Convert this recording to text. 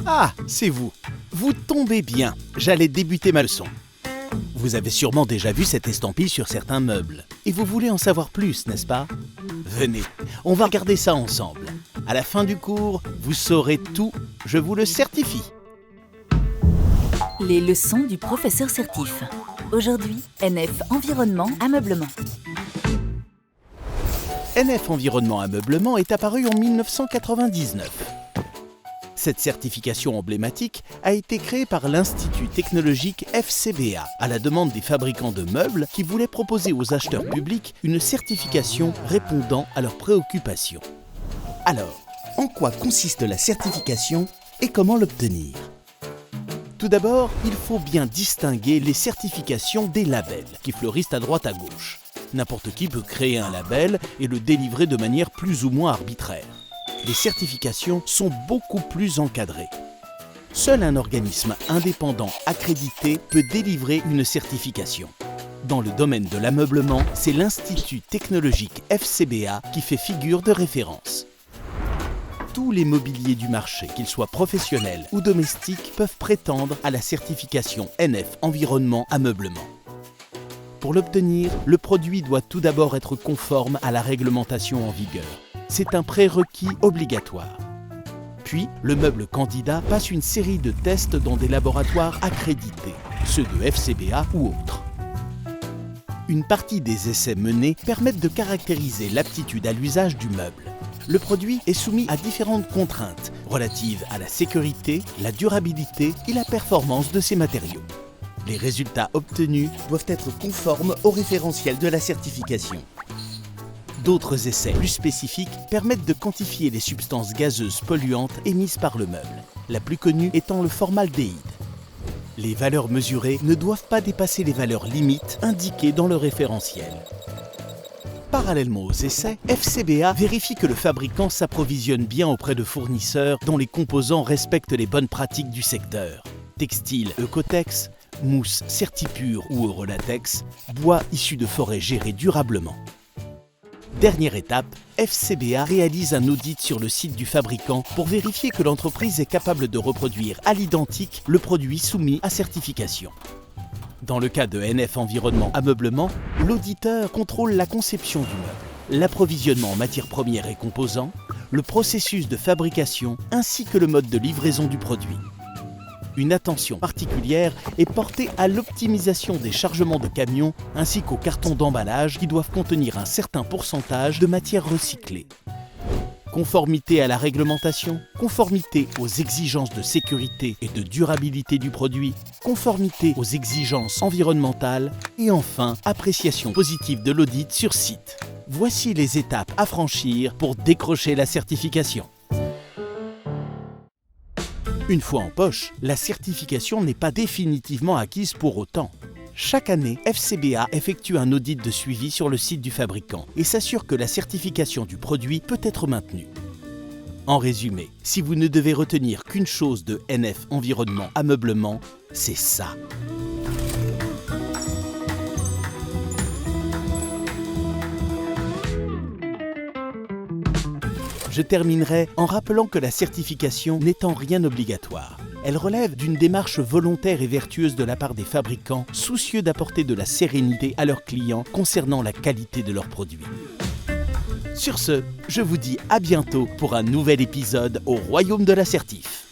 Ah, c'est vous. Vous tombez bien. J'allais débuter ma leçon. Vous avez sûrement déjà vu cette estampille sur certains meubles. Et vous voulez en savoir plus, n'est-ce pas? Venez, on va regarder ça ensemble. À la fin du cours, vous saurez tout, je vous le certifie. Les leçons du professeur Certif. Aujourd'hui, NF Environnement Ameublement. NF Environnement Ameublement est apparu en 1999. Cette certification emblématique a été créée par l'Institut technologique FCBA à la demande des fabricants de meubles qui voulaient proposer aux acheteurs publics une certification répondant à leurs préoccupations. Alors, en quoi consiste la certification et comment l'obtenir? Tout d'abord, il faut bien distinguer les certifications des labels qui fleurissent à droite à gauche. N'importe qui peut créer un label et le délivrer de manière plus ou moins arbitraire. Les certifications sont beaucoup plus encadrées. Seul un organisme indépendant accrédité peut délivrer une certification. Dans le domaine de l'ameublement, c'est l'Institut technologique FCBA qui fait figure de référence. Tous les mobiliers du marché, qu'ils soient professionnels ou domestiques, peuvent prétendre à la certification NF Environnement Ameublement. Pour l'obtenir, le produit doit tout d'abord être conforme à la réglementation en vigueur. C'est un prérequis obligatoire. Puis, le meuble candidat passe une série de tests dans des laboratoires accrédités, ceux de FCBA ou autres. Une partie des essais menés permettent de caractériser l'aptitude à l'usage du meuble. Le produit est soumis à différentes contraintes relatives à la sécurité, la durabilité et la performance de ses matériaux. Les résultats obtenus doivent être conformes au référentiel de la certification. D'autres essais plus spécifiques permettent de quantifier les substances gazeuses polluantes émises par le meuble, la plus connue étant le formaldéhyde. Les valeurs mesurées ne doivent pas dépasser les valeurs limites indiquées dans le référentiel. Parallèlement aux essais, FCBA vérifie que le fabricant s'approvisionne bien auprès de fournisseurs dont les composants respectent les bonnes pratiques du secteur. Textile Ecotex, mousse Certipure ou Eurolatex, bois issu de forêts gérées durablement. Dernière étape, FCBA réalise un audit sur le site du fabricant pour vérifier que l'entreprise est capable de reproduire à l'identique le produit soumis à certification. Dans le cas de NF Environnement Ameublement, l'auditeur contrôle la conception du meuble, l'approvisionnement en matières premières et composants, le processus de fabrication ainsi que le mode de livraison du produit. Une attention particulière est portée à l'optimisation des chargements de camions ainsi qu'aux cartons d'emballage qui doivent contenir un certain pourcentage de matières recyclées. Conformité à la réglementation, conformité aux exigences de sécurité et de durabilité du produit, conformité aux exigences environnementales et enfin, appréciation positive de l'audit sur site. Voici les étapes à franchir pour décrocher la certification. Une fois en poche, la certification n'est pas définitivement acquise pour autant. Chaque année, FCBA effectue un audit de suivi sur le site du fabricant et s'assure que la certification du produit peut être maintenue. En résumé, si vous ne devez retenir qu'une chose de NF Environnement Ameublement, c'est ça. Je terminerai en rappelant que la certification n'est en rien obligatoire. Elle relève d'une démarche volontaire et vertueuse de la part des fabricants, soucieux d'apporter de la sérénité à leurs clients concernant la qualité de leurs produits. Sur ce, je vous dis à bientôt pour un nouvel épisode au Royaume de l'Assertif.